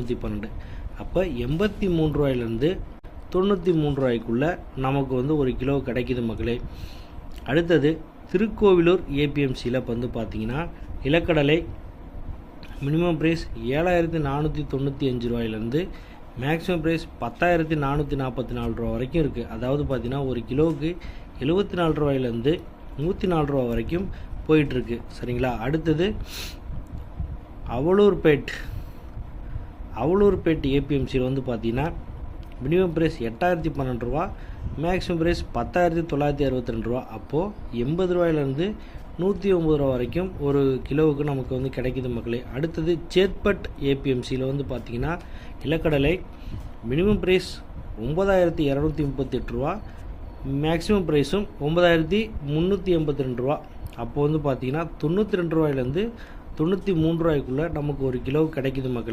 212. அப்போ 83 ரூபாயிலேருந்து 93 ரூபாய்க்குள்ளே நமக்கு வந்து ஒரு கிலோ கிடைக்குது மக்களே. அடுத்தது திருக்கோவிலூர் ஏபிஎம்சியில் இப்போ வந்து பார்த்திங்கன்னா நிலக்கடலை மினிமம் ப்ரைஸ் 7495 ரூபாயிலேருந்து மேக்ஸிமம் ப்ரைஸ் 10444 ரூபா வரைக்கும் இருக்குது. அதாவது பார்த்திங்கன்னா ஒரு கிலோவுக்கு 74 ரூபாயிலேருந்து 104 ரூபா வரைக்கும் போயிட்டுருக்கு. சரிங்களா. அடுத்தது அவலூர்பேட் ஏபிஎம்சியில் வந்து பார்த்திங்கன்னா மினிமம் ப்ரைஸ் 8012 ரூபா, மேக்ஸிமம் ப்ரைஸ் 10962 ரூபா. அப்போது 80 ரூபாயிலேருந்து 109 ரூபா வரைக்கும் ஒரு கிலோவுக்கு நமக்கு வந்து கிடைக்குது மக்களே. அடுத்தது சேத்பட் ஏபிஎம்சியில் வந்து பார்த்திங்கன்னா நிலக்கடலை மினிமம் ப்ரைஸ் 9238 ரூபா, மேக்ஸிமம் ப்ரைஸும் 9382 ரூபா. அப்போது வந்து பார்த்திங்கன்னா 92 ரூபாயிலேருந்து 93 ரூபாய்க்குள்ளே நமக்கு ஒரு கிலோ கிடைக்குது மக்களே.